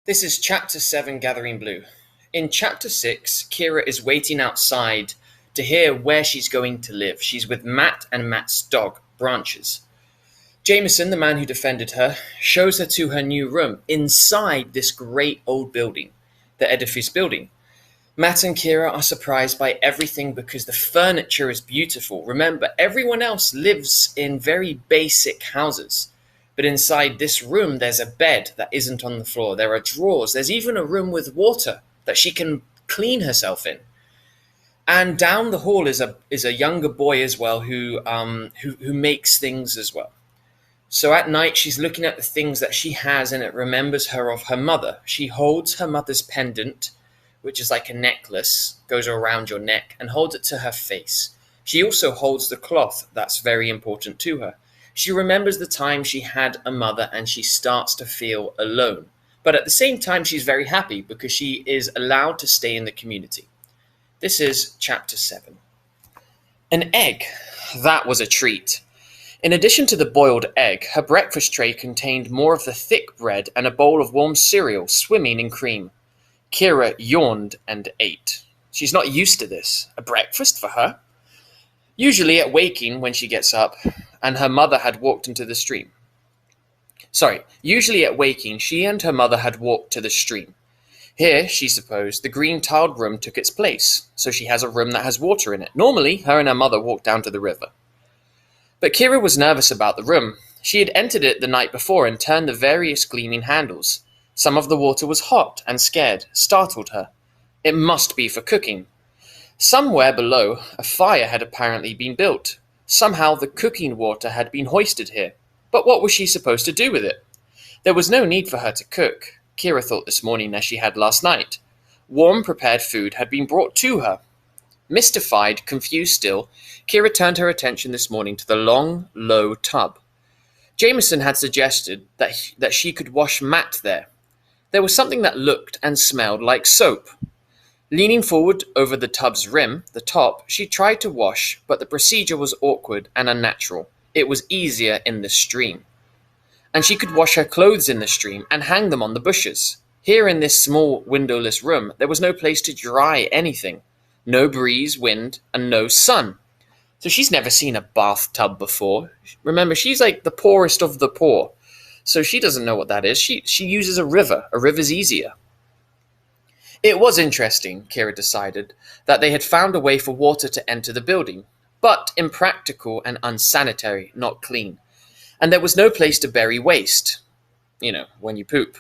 This is Chapter 7 Gathering Blue. In Chapter 6, Kira is waiting outside to hear where she's going to live. She's with Matt and Matt's dog, Branches. Jameson, the man who defended her, shows her to her new room inside this great old building, the edifice building. Matt and Kira are surprised by everything because the furniture is beautiful. Remember, everyone else lives in very basic houses. But inside this room, there's a bed that isn't on the floor. There are drawers. There's even a room with water that she can clean herself in. And down the hall is a younger boy as well who makes things as well. So at night, she's looking at the things that she has, and it remembers her of her mother. She holds her mother's pendant, which is like a necklace, goes around your neck, and holds it to her face. She also holds the cloth that's very important to her. She remembers the time she had a mother and she starts to feel alone. But at the same time, she's very happy because she is allowed to stay in the community. This is Chapter 7. An egg. That was a treat. In addition to the boiled egg, her breakfast tray contained more of the thick bread and a bowl of warm cereal swimming in cream. Kira yawned and ate. She's not used to this. A breakfast for her? Usually at waking when she gets up, and her mother had walked into the stream. Usually at waking, she and her mother had walked to the stream. Here, she supposed, the green tiled room took its place, so she has a room that has water in it. Normally, her and her mother walked down to the river. But Kira was nervous about the room. She had entered it the night before and turned the various gleaming handles. Some of the water was hot and startled her. It must be for cooking. Somewhere below, a fire had apparently been built. Somehow the cooking water had been hoisted here. But what was she supposed to do with it? There was no need for her to cook, Kira thought this morning as she had last night. Warm, prepared food had been brought to her. Mystified, confused still, Kira turned her attention this morning to the long, low tub. Jameson had suggested that she could wash Matt there. There was something that looked and smelled like soap. Leaning forward over the tub's rim, the top, she tried to wash, but the procedure was awkward and unnatural. It was easier in the stream. And she could wash her clothes in the stream and hang them on the bushes. Here in this small, windowless room, there was no place to dry anything. No breeze, wind, and no sun. So she's never seen a bathtub before. Remember, she's like the poorest of the poor. So she doesn't know what that is. She uses a river. A river's easier. It was interesting, Kira decided, that they had found a way for water to enter the building, but impractical and unsanitary, not clean. And there was no place to bury waste. When you poop.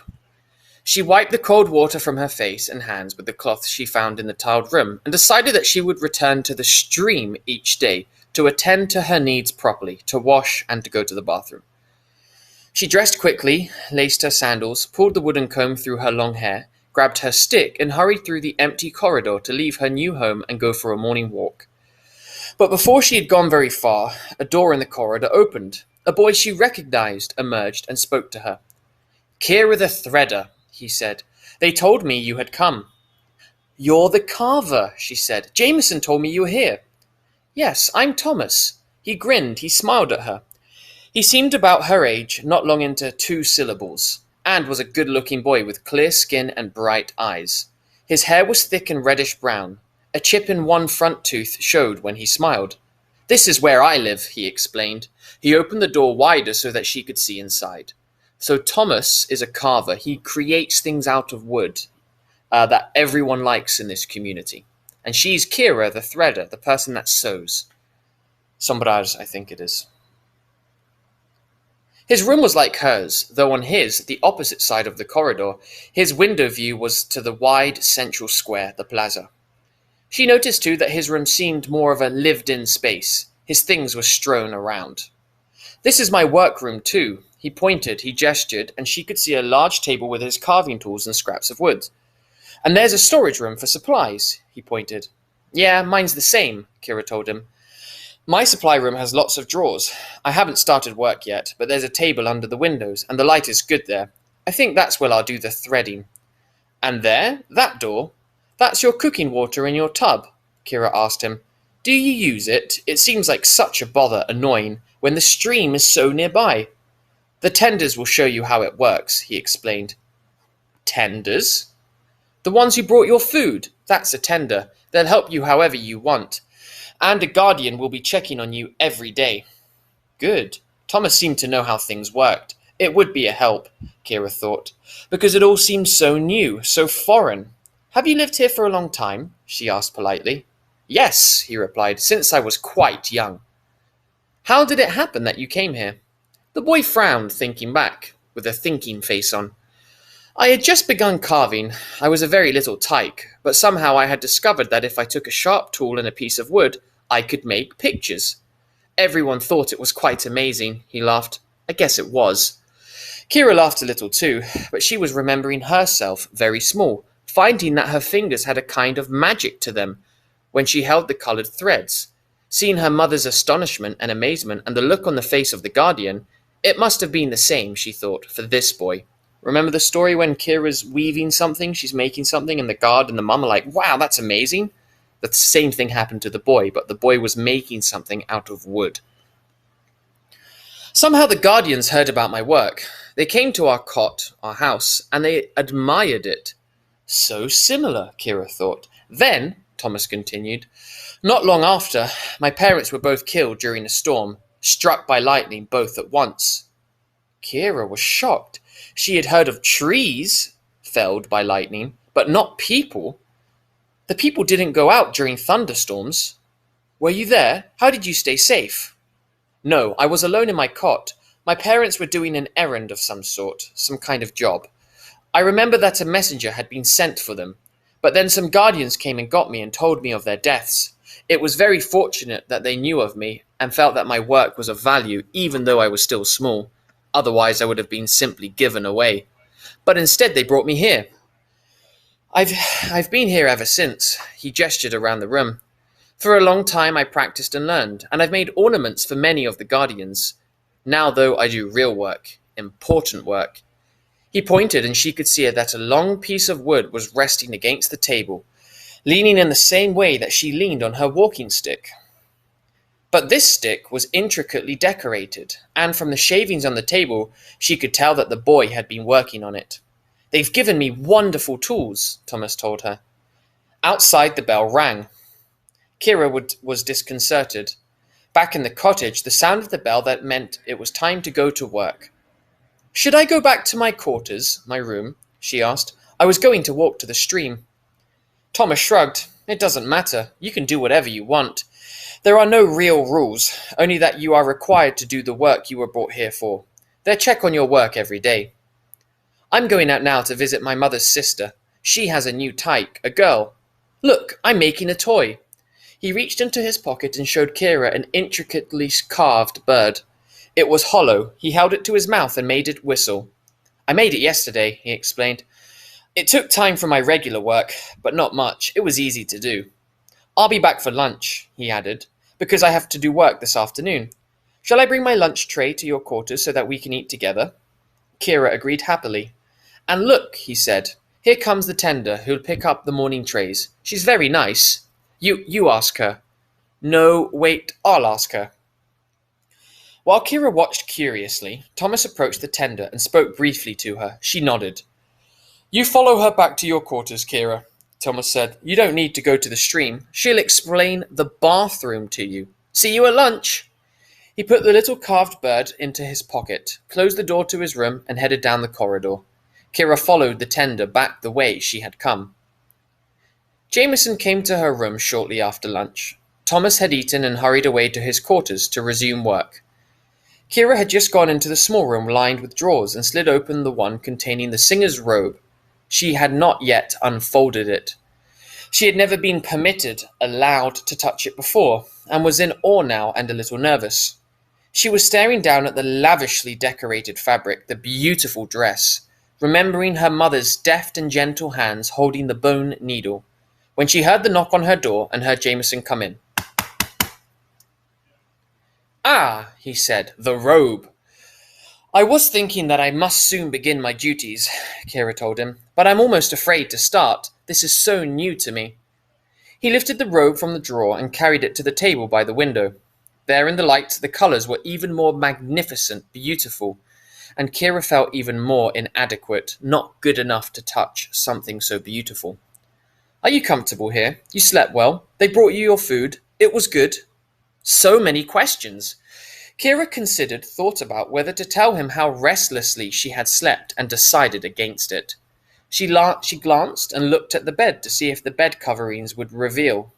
She wiped the cold water from her face and hands with the cloth she found in the tiled room and decided that she would return to the stream each day to attend to her needs properly, to wash and to go to the bathroom. She dressed quickly, laced her sandals, pulled the wooden comb through her long hair, grabbed her stick, and hurried through the empty corridor to leave her new home and go for a morning walk. But before she had gone very far, a door in the corridor opened. A boy she recognized emerged and spoke to her. "Kira the Threader," he said. "They told me you had come." "You're the carver," she said. "Jameson told me you were here." "Yes, I'm Thomas." He grinned, he smiled at her. He seemed about her age, not long into 2 syllables, and was a good-looking boy with clear skin and bright eyes. His hair was thick and reddish-brown. A chip in one front tooth showed when he smiled. "This is where I live," he explained. He opened the door wider so that she could see inside. So Thomas is a carver. He creates things out of wood that everyone likes in this community. And she's Kira, the threader, the person that sews. Sombras, I think it is. His room was like hers, though on the opposite side of the corridor, his window view was to the wide central square, the plaza. She noticed too that his room seemed more of a lived-in space. His things were strewn around. "This is my workroom too." He pointed, he gestured, and she could see a large table with his carving tools and scraps of wood. "And there's a storage room for supplies," he pointed. "Yeah, mine's the same," Kira told him. "My supply room has lots of drawers. I haven't started work yet, but there's a table under the windows, and the light is good there. I think that's where I'll do the threading." "And there? That door? That's your cooking water in your tub?" Kira asked him. "Do you use it? It seems like such a bother, annoying, when the stream is so nearby." "The tenders will show you how it works," he explained. Tenders? The ones who brought your food. That's a tender. They'll help you however you want. And a guardian will be checking on you every day. Good. Thomas seemed to know how things worked. It would be a help, Kira thought, because it all seemed so new, so foreign. Have you lived here for a long time? She asked politely. Yes, he replied, since I was quite young. How did it happen that you came here? The boy frowned, thinking back, with a thinking face on. I had just begun carving. I was a very little tyke, but somehow I had discovered that if I took a sharp tool and a piece of wood, I could make pictures. Everyone thought it was quite amazing, he laughed. I guess it was. Kira laughed a little too, but she was remembering herself very small, finding that her fingers had a kind of magic to them when she held the coloured threads. Seeing her mother's astonishment and amazement and the look on the face of the guardian, it must have been the same, she thought, for this boy. Remember the story when Kira's weaving something, she's making something, and the guard and the mum are like, wow, that's amazing? The same thing happened to the boy, but the boy was making something out of wood. Somehow the guardians heard about my work. They came to our cot, our house, and they admired it. So similar, Kira thought. Then, Thomas continued, not long after, my parents were both killed during a storm, struck by lightning both at once. Kira was shocked. She had heard of trees felled by lightning, but not people. The people didn't go out during thunderstorms. Were you there? How did you stay safe? No, I was alone in my cot. My parents were doing an errand of some sort, some kind of job. I remember that a messenger had been sent for them, but then some guardians came and got me and told me of their deaths. It was very fortunate that they knew of me and felt that my work was of value, even though I was still small. Otherwise, I would have been simply given away. But instead, they brought me here. I've been here ever since. He gestured around the room. For a long time, I practiced and learned, and I've made ornaments for many of the guardians. Now, though, I do real work, important work. He pointed, and she could see that a long piece of wood was resting against the table, leaning in the same way that she leaned on her walking stick. But this stick was intricately decorated, and from the shavings on the table, she could tell that the boy had been working on it. They've given me wonderful tools, Thomas told her. Outside, the bell rang. Kira was disconcerted. Back in the cottage, the sound of the bell that meant it was time to go to work. Should I go back to my quarters, my room? She asked. I was going to walk to the stream. Thomas shrugged. It doesn't matter. You can do whatever you want. There are no real rules, only that you are required to do the work you were brought here for. They check on your work every day. I'm going out now to visit my mother's sister. She has a new tyke, a girl. Look, I'm making a toy. He reached into his pocket and showed Kira an intricately carved bird. It was hollow. He held it to his mouth and made it whistle. I made it yesterday, he explained. It took time from my regular work, but not much. It was easy to do. I'll be back for lunch, he added, because I have to do work this afternoon. Shall I bring my lunch tray to your quarters so that we can eat together? Kira agreed happily. And look, he said, here comes the tender who'll pick up the morning trays. She's very nice. You ask her. No, wait, I'll ask her. While Kira watched curiously, Thomas approached the tender and spoke briefly to her. She nodded. You follow her back to your quarters, Kira, Thomas said. You don't need to go to the stream. She'll explain the bathroom to you. See you at lunch. He put the little carved bird into his pocket, closed the door to his room, and headed down the corridor. Kira followed the tender back the way she had come. Jameson came to her room shortly after lunch. Thomas had eaten and hurried away to his quarters to resume work. Kira had just gone into the small room lined with drawers and slid open the one containing the singer's robe. She had not yet unfolded it. She had never been allowed to touch it before, and was in awe now and a little nervous. She was staring down at the lavishly decorated fabric, the beautiful dress, remembering her mother's deft and gentle hands holding the bone needle, when she heard the knock on her door and heard Jameson come in. Ah, he said, the robe. I was thinking that I must soon begin my duties, Kira told him, but I'm almost afraid to start. This is so new to me. He lifted the robe from the drawer and carried it to the table by the window. There in the light, the colours were even more magnificent, beautiful, and Kira felt even more inadequate, not good enough to touch something so beautiful. Are you comfortable here? You slept well? They brought you your food? It was good? So many questions. Kira considered, thought about whether to tell him how restlessly she had slept, and decided against it. She glanced and looked at the bed to see if the bed coverings would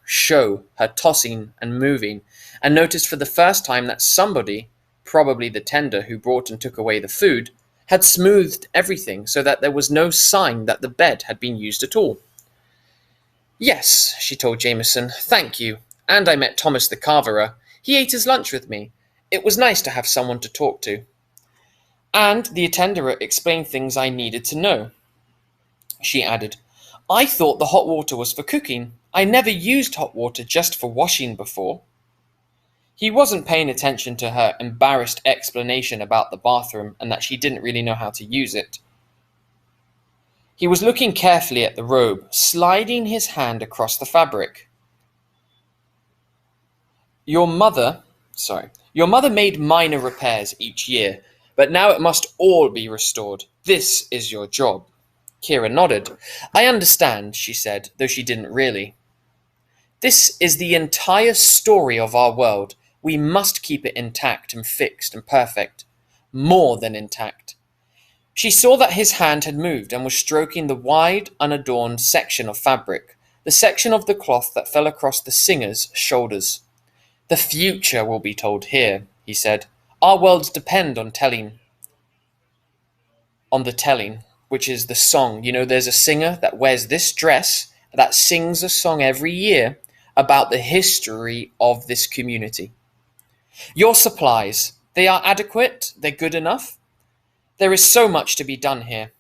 show her tossing and moving, and noticed for the first time that somebody, probably the tender who brought and took away the food, had smoothed everything so that there was no sign that the bed had been used at all. Yes, she told Jameson, thank you. And I met Thomas the Carverer. He ate his lunch with me. It was nice to have someone to talk to. And the attender explained things I needed to know. She added, I thought the hot water was for cooking. I never used hot water just for washing before. He wasn't paying attention to her embarrassed explanation about the bathroom and that she didn't really know how to use it. He was looking carefully at the robe, sliding his hand across the fabric. Your mother made minor repairs each year, but now it must all be restored. This is your job. Kira nodded. I understand, she said, though she didn't really. This is the entire story of our world. We must keep it intact and fixed and perfect. More than intact. She saw that his hand had moved and was stroking the wide, unadorned section of fabric, the section of the cloth that fell across the singer's shoulders. The future will be told here, he said. Our worlds depend on the telling, which is the song. You know, there's a singer that wears this dress that sings a song every year about the history of this community. Your supplies, they are adequate? They're good enough? There is so much to be done here.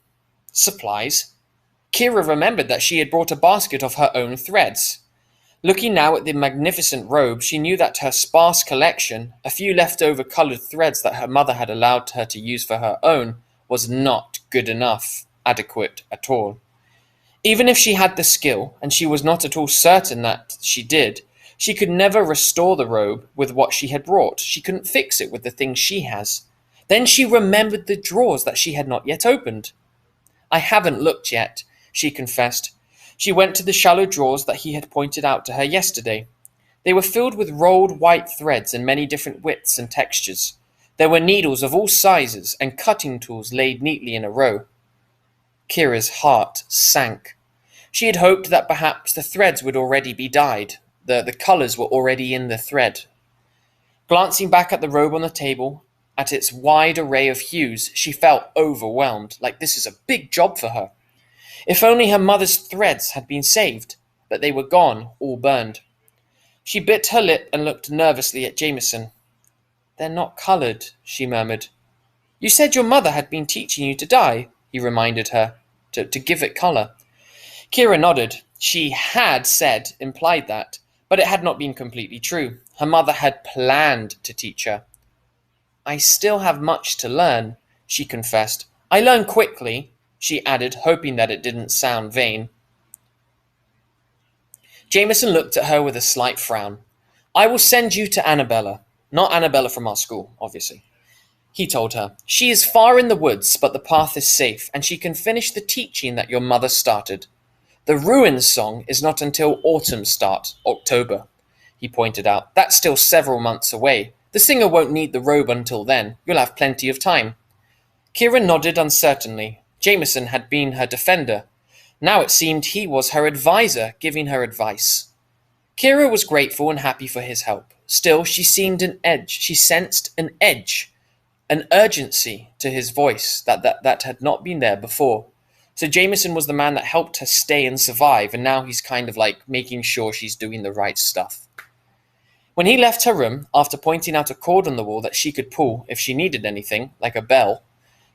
Supplies? Kira remembered that she had brought a basket of her own threads. Looking now at the magnificent robe, she knew that her sparse collection, a few leftover coloured threads that her mother had allowed her to use for her own, was not good enough, adequate at all. Even if she had the skill, and she was not at all certain that she did, she could never restore the robe with what she had brought. She couldn't fix it with the things she has. Then she remembered the drawers that she had not yet opened. I haven't looked yet, she confessed. She went to the shallow drawers that he had pointed out to her yesterday. They were filled with rolled white threads in many different widths and textures. There were needles of all sizes and cutting tools laid neatly in a row. Kira's heart sank. She had hoped that perhaps the threads would already be dyed. The colours were already in the thread. Glancing back at the robe on the table, at its wide array of hues, she felt overwhelmed, like this is a big job for her. If only her mother's threads had been saved, but they were gone, all burned. She bit her lip and looked nervously at Jameson. They're not coloured, she murmured. You said your mother had been teaching you to dye, he reminded her, to give it colour. Kira nodded. She had implied that, but it had not been completely true. Her mother had planned to teach her. I still have much to learn, she confessed. I learn quickly, she added, hoping that it didn't sound vain. Jameson looked at her with a slight frown. I will send you to Annabella. Not Annabella from our school, obviously. He told her. She is far in the woods, but the path is safe, and she can finish the teaching that your mother started. The Ruins song is not until autumn start, October, he pointed out. That's still several months away. The singer won't need the robe until then. You'll have plenty of time. Kira nodded uncertainly. Jameson had been her defender. Now it seemed he was her advisor, giving her advice. Kira was grateful and happy for his help. Still, she sensed an edge, an urgency to his voice that had not been there before. So Jameson was the man that helped her stay and survive, and now he's kind of like making sure she's doing the right stuff. When he left her room, after pointing out a cord on the wall that she could pull if she needed anything, like a bell,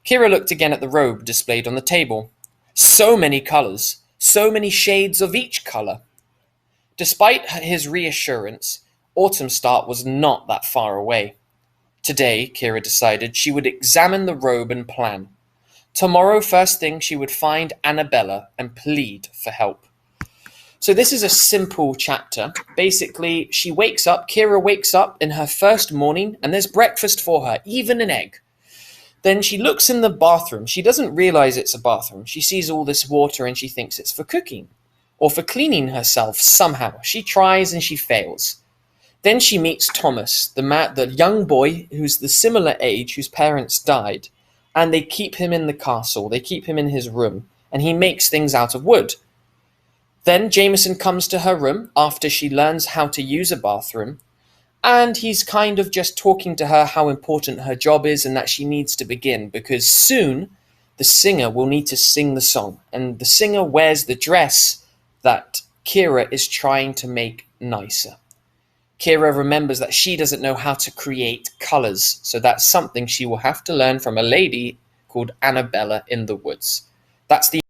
Kira looked again at the robe displayed on the table. So many colours, so many shades of each colour. Despite his reassurance, autumn start was not that far away. Today, Kira decided, she would examine the robe and plan. Tomorrow, first thing, she would find Annabella and plead for help. So this is a simple chapter. Basically, Kira wakes up in her first morning, and there's breakfast for her, even an egg. Then she looks in the bathroom. She doesn't realize it's a bathroom. She sees all this water and she thinks it's for cooking or for cleaning herself somehow. She tries and she fails. Then she meets Thomas, the young boy who's the similar age, whose parents died, and they keep him in the castle. They keep him in his room, and he makes things out of wood. Then Jameson comes to her room after she learns how to use a bathroom, and he's kind of just talking to her how important her job is and that she needs to begin, because soon the singer will need to sing the song, and the singer wears the dress that Kira is trying to make nicer. Kira remembers that she doesn't know how to create colors, so that's something she will have to learn from a lady called Annabella in the woods. That's the